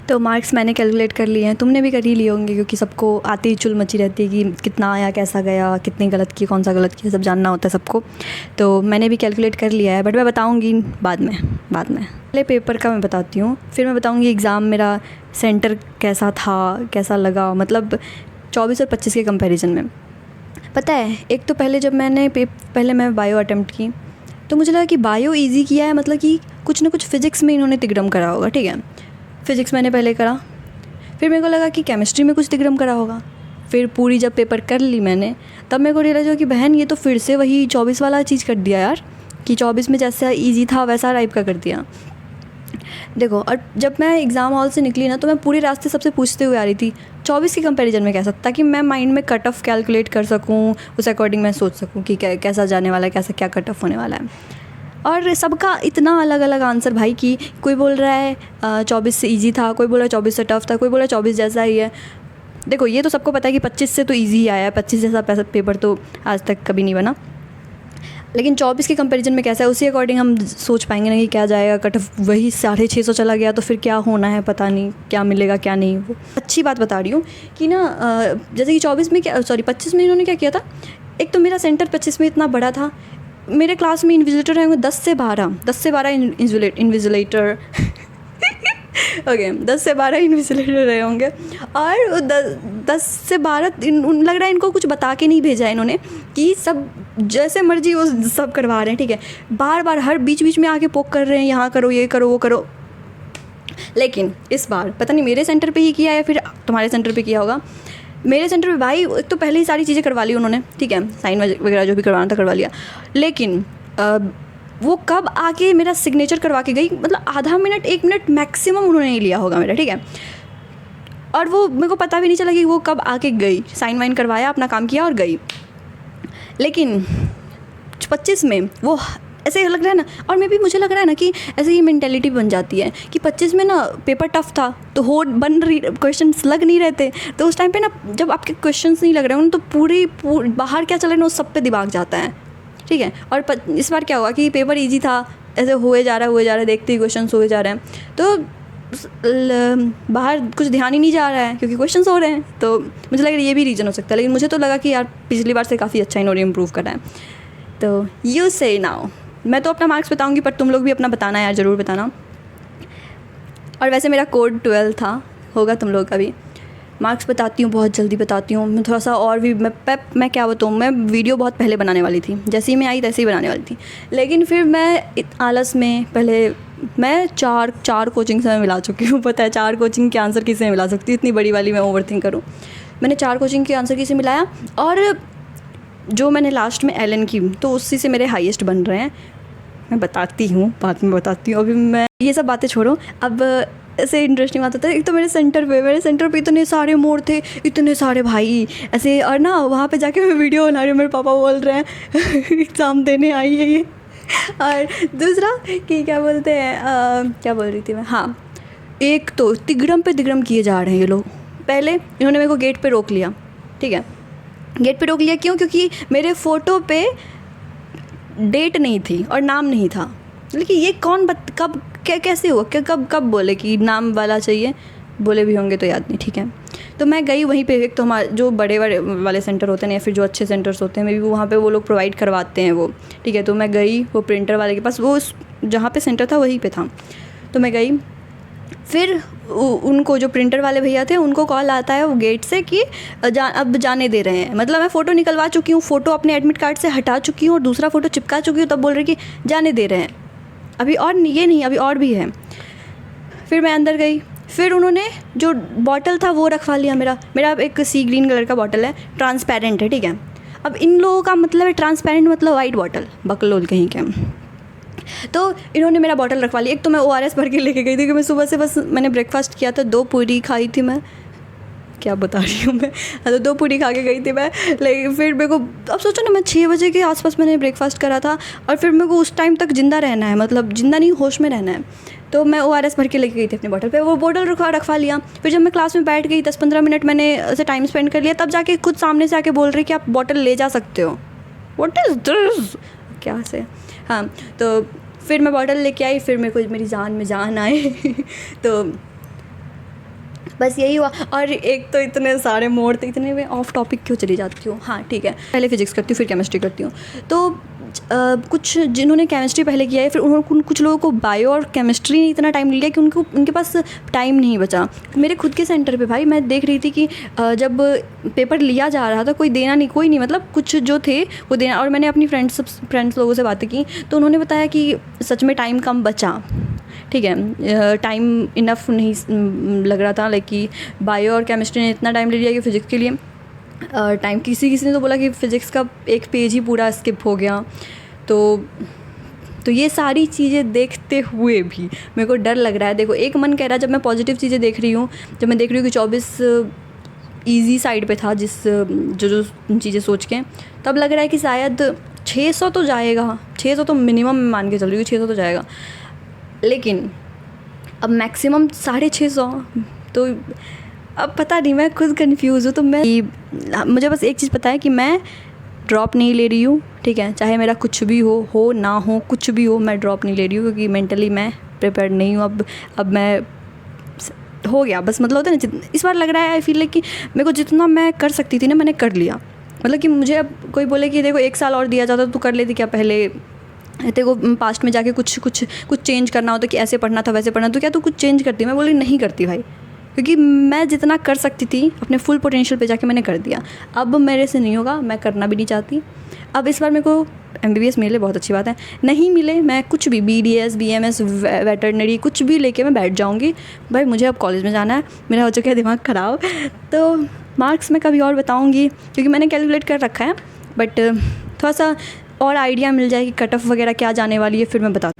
तो मार्क्स मैंने कैलकुलेट कर लिए हैं, तुमने भी कर ही लिए होंगे, क्योंकि सबको आती ही चुल मची रहती है कि कितना आया, कैसा गया, कितनी गलत की, कौन सा गलत किया, सब जानना होता है सबको। तो मैंने भी कैलकुलेट कर लिया है, बट मैं बताऊँगी बाद में। पहले पेपर का मैं बताती हूँ, फिर मैं बताऊँगी एग्ज़ाम मेरा सेंटर कैसा था, कैसा लगा, मतलब 24 और 25 के कंपैरिजन में। पता है, एक तो पहले जब पहले मैं बायो अटेम्प्ट की, तो मुझे लगा कि बायो ईजी किया है, मतलब कि कुछ ना कुछ फ़िज़िक्स में इन्होंने तिगड़म करा होगा, ठीक है। फ़िज़िक्स मैंने पहले करा, फिर मेरे को लगा कि केमिस्ट्री में कुछ तिगड़म करा होगा। फिर पूरी जब पेपर कर ली मैंने, तब मेरे को रियलाइज़ हुआ कि बहन ये तो फिर से वही 24 वाला चीज़ कर दिया यार, कि 24 में जैसा ईजी था वैसा टाइप का कर दिया। देखो, और जब मैं एग्ज़ाम हॉल से निकली ना, तो मैं पूरे रास्ते सबसे पूछते हुए आ रही थी 24 के कंपैरिजन में कैसा, ताकि मैं माइंड में कट ऑफ कैलकुलेट कर सकूँ, उस अकॉर्डिंग मैं सोच सकूँ कि कैसा जाने वाला है, कैसा क्या कट ऑफ होने वाला है। और सबका इतना अलग अलग आंसर भाई, कि कोई बोल रहा है 24 से ईजी था, कोई बोल रहा है 24 से टफ था, कोई बोल रहा है 24 जैसा ही है। देखो, ये तो सबको पता है कि 25 से तो ईजी ही आया है, 25 जैसा पेपर तो आज तक कभी नहीं बना, लेकिन 24 के कंपैरिजन में कैसा है, उसी अकॉर्डिंग हम सोच पाएंगे ना कि क्या जाएगा। कट ऑफ वही 650 चला गया तो फिर क्या होना है, पता नहीं क्या मिलेगा क्या नहीं। वो अच्छी बात बता रही हूँ कि ना, जैसे कि 25 में इन्होंने क्या किया था। एक तो मेरा सेंटर 25 में इतना बड़ा था, मेरे क्लास में इन्विजिलेटर रहेंगे 10 से 12 इन्विजिलेटर ओके 10 से 12 इन्विजिलेटर रहे होंगे, और 10 से 12 लग रहा है इनको कुछ बता के नहीं भेजा है इन्होंने, कि सब जैसे मर्जी वो सब करवा रहे हैं, ठीक है। बार बार हर बीच में आके पोक कर रहे हैं, यहाँ करो, ये करो, वो करो। लेकिन इस बार पता नहीं मेरे सेंटर पे ही किया या फिर तुम्हारे सेंटर पे किया होगा। मेरे सेंटर पे भाई एक तो पहले ही सारी चीज़ें करवा ली उन्होंने, ठीक है, साइन वगैरह जो भी करवाना था करवा लिया, लेकिन वो कब आके मेरा सिग्नेचर करवा के गई, मतलब आधा मिनट 1 मिनट मैक्सिमम उन्होंने ही लिया होगा मेरा, ठीक है। और वो मेरे को पता भी नहीं चला कि वो कब आके गई, साइन वाइन करवाया, अपना काम किया और गई। लेकिन 25 में वो ऐसे लग रहा है ना, और मुझे लग रहा है ना कि ऐसे ही मेंटेलिटी बन जाती है कि 25 में ना पेपर टफ था, तो क्वेश्चंस लग नहीं रहते, तो उस टाइम पे ना जब आपके क्वेश्चंस नहीं लग रहे हैं तो पूरी बाहर क्या चल रहा है ना, उस सब पे दिमाग जाता है, ठीक है। और इस बार क्या हुआ कि पेपर ईजी था, ऐसे हुए जा रहा है, देखते ही क्वेश्चंस हुए जा रहे हैं, तो बाहर कुछ ध्यान ही नहीं जा रहा है क्योंकि क्वेश्चंस हो रहे हैं। तो मुझे लग रहा है ये भी रीज़न हो सकता है, लेकिन मुझे तो लगा कि यार पिछली बार से काफ़ी अच्छा इन्होंने इम्प्रूव करा है। तो यू से नाउ, मैं तो अपना मार्क्स बताऊंगी, पर तुम लोग भी अपना बताना यार, ज़रूर बताना। और वैसे मेरा कोड 12 था, होगा तुम लोग का भी। मार्क्स बताती हूँ, बहुत जल्दी बताती हूँ। मैं थोड़ा सा और भी मैं क्या बताऊँ, मैं वीडियो बहुत पहले बनाने वाली थी, जैसे ही मैं आई तैसे ही बनाने वाली थी, लेकिन फिर मैं आलस में पहले मैं चार कोचिंग से मैं मिला चुकी हूँ। पता है 4 कोचिंग के आंसर किसे मिला सकती हूँ, इतनी बड़ी वाली मैं ओवर थिंक करूँ। मैंने 4 कोचिंग के आंसर किसे मिलाया, और जो मैंने लास्ट में एलन की, तो उसी से मेरे हाईएस्ट बन रहे हैं। मैं बताती हूँ, बाद में बताती हूँ, अभी मैं ये सब बातें छोड़ो। अब ऐसे इंटरेस्टिंग बात होता है, एक तो मेरे सेंटर पे इतने सारे मोड़ थे, इतने सारे भाई ऐसे, और ना वहाँ पे जाके मैं वीडियो बना रही हूँ, मेरे पापा बोल रहे हैं एग्ज़ाम देने आई है ये। और दूसरा कि क्या बोलते हैं, क्या बोल रही थी मैं, हाँ, एक तो तिगड़म पे तिगड़म किए जा रहे हैं ये लोग। पहले इन्होंने मेरे को गेट पे रोक लिया, ठीक है, गेट पे रोक लिया क्यों, क्योंकि मेरे फ़ोटो पे डेट नहीं थी और नाम नहीं था। लेकिन ये कौन कब कैसे हुआ, कब बोले कि नाम वाला चाहिए, बोले भी होंगे तो याद नहीं, ठीक है। तो मैं गई वहीं पे, एक तो हमारे जो बड़े वाले सेंटर होते हैं या फिर जो अच्छे सेंटर्स होते हैं, मे बी वहाँ पे वो लोग प्रोवाइड करवाते हैं वो, ठीक है। तो मैं गई वो प्रिंटर वाले के पास, वो जहाँ पे सेंटर था वहीं पे था, तो मैं गई। फिर उनको जो प्रिंटर वाले भैया थे उनको कॉल आता है वो गेट से कि अब जाने दे रहे हैं। मतलब मैं फ़ोटो निकलवा चुकी हूँ, फ़ोटो अपने एडमिट कार्ड से हटा चुकी हूँ और दूसरा फ़ोटो चिपका चुकी हूँ, तब बोल रहे कि जाने दे रहे हैं। अभी और ये नहीं, अभी और भी है। फिर मैं अंदर गई, फिर उन्होंने जो बॉटल था वो रखवा लिया। मेरा एक सी ग्रीन कलर का बॉटल है, ट्रांसपेरेंट है, ठीक है। अब इन लोगों का मतलब है ट्रांसपेरेंट मतलब वाइट बॉटल, बकलोल कहीं के। तो इन्होंने मेरा बॉटल रखवा लिया। एक तो मैं ORS भर के लेके गई थी, क्योंकि मैं सुबह से बस मैंने ब्रेकफास्ट किया था, 2 पूरी खाई थी मैं, क्या बता रही हूँ मैं, तो 2 पूरी खा के गई थी मैं। लेकिन फिर मेरे को, अब सोचो ना, मैं 6 बजे के आसपास मैंने ब्रेकफास्ट करा था, और फिर मेरे को उस टाइम तक ज़िंदा रहना है, मतलब ज़िंदा नहीं, होश में रहना है। तो मैं ORS भर के लेके गई थी अपने बॉटल पे, वो बॉटल रखवा लिया। फिर जब मैं क्लास में बैठ गई, 10-15 मिनट मैंने ऐसे टाइम स्पेंड कर लिया, तब जाके खुद सामने से आके बोल रहे कि आप बॉटल ले जा सकते हो। व्हाट इज़ दिस, क्या से, हाँ। तो फिर मैं बॉटल लेके आई, फिर मेरे को मेरी जान में जान आए तो बस यही हुआ। और एक तो इतने सारे मोड़ थे, इतने में ऑफ टॉपिक क्यों चली जाती हूँ। हाँ ठीक है, पहले फिजिक्स करती हूँ फिर केमिस्ट्री करती हूँ। तो कुछ जिन्होंने केमिस्ट्री पहले किया है, फिर उन्होंने कुछ लोगों को बायो और केमिस्ट्री में इतना टाइम मिल गया कि उनके पास टाइम नहीं बचा। मेरे खुद के सेंटर पे भाई मैं देख रही थी कि जब पेपर लिया जा रहा था कोई देना नहीं, कोई नहीं, मतलब कुछ जो थे वो देना। और मैंने अपनी फ्रेंड्स लोगों से बातें की तो उन्होंने बताया कि सच में टाइम कम बचा। ठीक है, टाइम इनफ नहीं लग रहा था, लाइक कि बायो और केमिस्ट्री ने इतना टाइम ले लिया कि फ़िज़िक्स के लिए टाइम, किसी ने तो बोला कि फ़िज़िक्स का एक पेज ही पूरा स्किप हो गया। तो ये सारी चीज़ें देखते हुए भी मेरे को डर लग रहा है। देखो, एक मन कह रहा है, जब मैं पॉजिटिव चीज़ें देख रही हूँ, जब मैं देख रही हूँ कि 24 ईजी साइड पे था जो चीज़ें सोच के, तब लग रहा है कि शायद 600 तो जाएगा, 600 तो मिनिमम मान के चल रही हूँ, 600 तो जाएगा। लेकिन अब मैक्सिमम 650, तो अब पता नहीं, मैं खुद कंफ्यूज हूँ। तो मुझे बस एक चीज़ पता है कि मैं ड्रॉप नहीं ले रही हूँ। ठीक है, चाहे मेरा कुछ भी हो ना हो, कुछ भी हो, मैं ड्रॉप नहीं ले रही हूँ क्योंकि मेंटली मैं प्रिपेयर्ड नहीं हूँ। अब मैं हो गया बस, मतलब होता है ना, इस बार लग रहा है आई फील लाइक कि मेरे को जितना मैं कर सकती थी ना मैंने कर लिया। मतलब कि मुझे अब कोई बोले कि देखो 1 साल और दिया जाता तो तू कर लेती क्या, पहले तेरे को पास्ट में जाके कुछ चेंज करना होता कि ऐसे पढ़ना था वैसे पढ़ना, तो क्या तू कुछ चेंज करती? मैं बोली नहीं करती भाई, क्योंकि मैं जितना कर सकती थी अपने फुल पोटेंशियल पे जाके मैंने कर दिया। अब मेरे से नहीं होगा, मैं करना भी नहीं चाहती। अब इस बार मेरे को MBBS मिले बहुत अच्छी बात है, नहीं मिले मैं कुछ भी BDS BMS वेटरनरी कुछ भी लेके मैं बैठ जाऊँगी। भाई मुझे अब कॉलेज में जाना है, मेरा हो चुका है दिमाग ख़राब। तो मार्क्स मैं कभी और बताऊँगी क्योंकि मैंने कैलकुलेट कर रखा है, बट थोड़ा सा और आइडिया मिल जाए कि कट ऑफ वगैरह क्या जाने वाली है फिर मैं बता।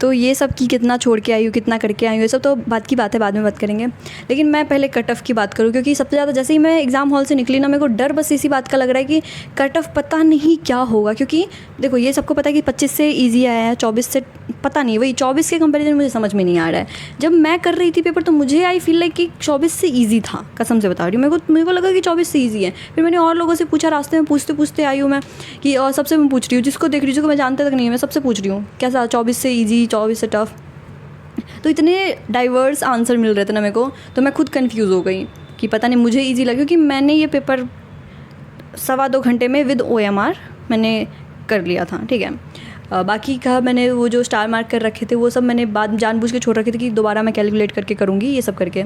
तो ये सब की कितना छोड़ के आई हूँ, कितना करके आई हूँ, ये सब तो बात की बात है, बाद में बात करेंगे। लेकिन मैं पहले कट ऑफ की बात करूँ, क्योंकि सबसे ज़्यादा जैसे ही मैं एग्ज़ाम हॉल से निकली ना, मेरे को डर बस इसी बात का लग रहा है कि कट ऑफ पता नहीं क्या होगा। क्योंकि देखो, ये सबको पता है कि 25 से ईजी आया है, 24 से पता नहीं, वही 24 के कंपैरिजन मुझे समझ में नहीं आ रहा है। जब मैं कर रही थी पेपर तो मुझे आई फील लाइक कि 24 से ईजी था, कसम से बता रही हूँ। मेरे को लगा कि 24 से ईजी है। फिर मैंने और लोगों से पूछा, रास्ते में पूछते पूछते आई हूँ मैं कि, और सबसे मैं पूछ रही हूँ, जिसको देख रही हूँ, जिसको मैं जानता तक नहीं है, मैं सबसे पूछ रही हूँ कैसा 24 से ईजी, 24 से टफ। तो इतने डाइवर्स आंसर मिल रहे थे ना मेरे को, तो मैं खुद कंफ्यूज हो गई कि पता नहीं मुझे इजी लगा, क्योंकि मैंने ये पेपर 2.25 घंटे में विद OMR मैंने कर लिया था। ठीक है, बाकी का मैंने वो जो स्टार मार्क कर रखे थे वो सब मैंने बाद जानबूझ के छोड़ रखे थे कि दोबारा मैं कैलकुलेट करके करूँगी ये सब करके।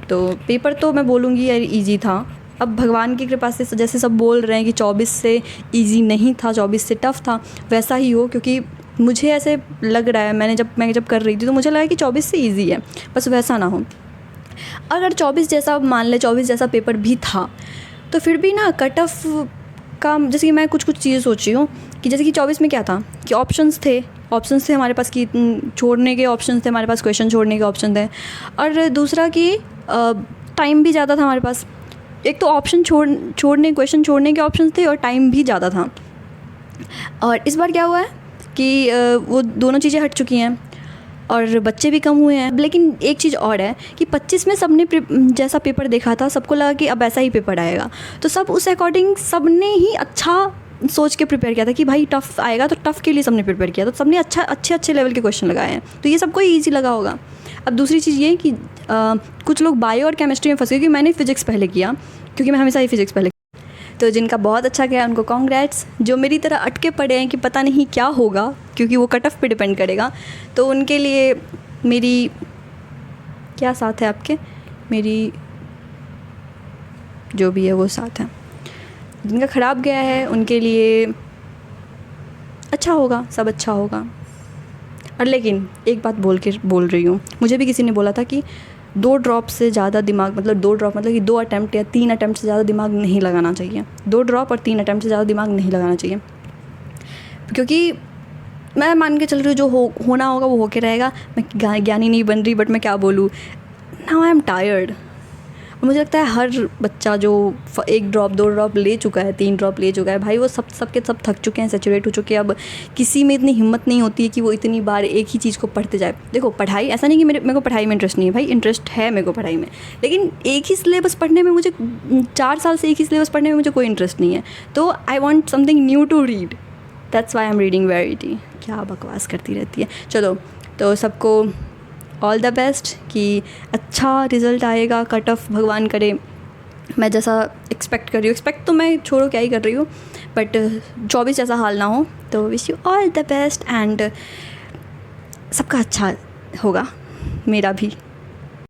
तो पेपर तो मैं बोलूँगी यार ईजी था। अब भगवान की कृपा से जैसे सब बोल रहे हैं कि 24 से ईजी नहीं था, 24 से टफ़ था, वैसा ही हो। क्योंकि मुझे ऐसे लग रहा है, मैं जब कर रही थी तो मुझे लगा कि 24 से ईजी है, बस वैसा ना हो। अगर 24 जैसा मान ले, 24 जैसा पेपर भी था तो फिर भी ना कट ऑफ का, जैसे कि मैं कुछ चीज़ें सोच रही हूँ कि जैसे कि 24 में क्या था कि ऑप्शंस थे हमारे पास कि छोड़ने के ऑप्शंस थे हमारे पास, क्वेश्चन छोड़ने के ऑप्शन थे। और दूसरा कि टाइम भी ज़्यादा था हमारे पास। एक तो ऑप्शन छोड़ने क्वेश्चन छोड़ने के ऑप्शन थे और टाइम भी ज़्यादा था। और इस बार क्या हुआ है कि वो दोनों चीज़ें हट चुकी हैं और बच्चे भी कम हुए हैं। लेकिन एक चीज़ और है कि 25 में सबने जैसा पेपर देखा था, सबको लगा कि अब ऐसा ही पेपर आएगा, तो सब उस अकॉर्डिंग सबने ही अच्छा सोच के प्रिपेयर किया था कि भाई टफ़ आएगा, तो टफ़ के लिए सबने प्रिपेयर किया, तो सबने अच्छे लेवल के क्वेश्चन लगाए हैं, तो ये सबको ईजी लगा होगा। अब दूसरी चीज़ ये कि कुछ लोग बायो और केमिस्ट्री में फंसे, क्योंकि मैंने फ़िज़िक्स पहले किया, क्योंकि मैं हमेशा ही फ़िज़िक्स पहले। तो जिनका बहुत अच्छा गया उनको कॉन्ग्रेट्स। जो मेरी तरह अटके पड़े हैं कि पता नहीं क्या होगा, क्योंकि वो कट ऑफ पे डिपेंड करेगा, तो उनके लिए मेरी क्या साथ है आपके, मेरी जो भी है वो साथ है। जिनका ख़राब गया है उनके लिए अच्छा होगा, सब अच्छा होगा। और लेकिन एक बात बोल रही हूँ, मुझे भी किसी ने बोला था कि 2 ड्रॉप से ज़्यादा दिमाग, मतलब 2 ड्रॉप मतलब कि 2 अटैम्प्ट या 3 अटैम्प्ट से ज़्यादा दिमाग नहीं लगाना चाहिए। 2 ड्रॉप और 3 अटैम्प्ट से ज़्यादा दिमाग नहीं लगाना चाहिए, क्योंकि मैं मान के चल रही हूँ जो होना होगा वो होके रहेगा। मैं ज्ञानी नहीं बन रही, बट मैं क्या बोलूँ, नाउ आई एम टायर्ड। मुझे लगता है हर बच्चा जो 1 ड्रॉप 2 ड्रॉप ले चुका है, 3 ड्रॉप ले चुका है, भाई वो सब थक चुके हैं, सैचुरेट हो चुके हैं। अब किसी में इतनी हिम्मत नहीं होती है कि वो इतनी बार एक ही चीज़ को पढ़ते जाए। देखो, पढ़ाई ऐसा नहीं कि मेरे को पढ़ाई में इंटरेस्ट नहीं है, भाई इंटरेस्ट है मेरे को पढ़ाई में, लेकिन एक ही सिलेबस पढ़ने में मुझे 4 साल से एक ही सिलेबस पढ़ने में मुझे कोई इंटरेस्ट नहीं है। तो I want something new to read, that's why I am reading variety. क्या बकवास करती रहती है। चलो, तो सबको ऑल द बेस्ट कि अच्छा रिज़ल्ट आएगा, कट ऑफ भगवान करे मैं जैसा एक्सपेक्ट कर रही हूँ। एक्सपेक्ट तो मैं छोड़ो क्या ही कर रही हूँ, बट 24 जैसा हाल ना हो। तो wish you all the best and सबका अच्छा होगा, मेरा भी।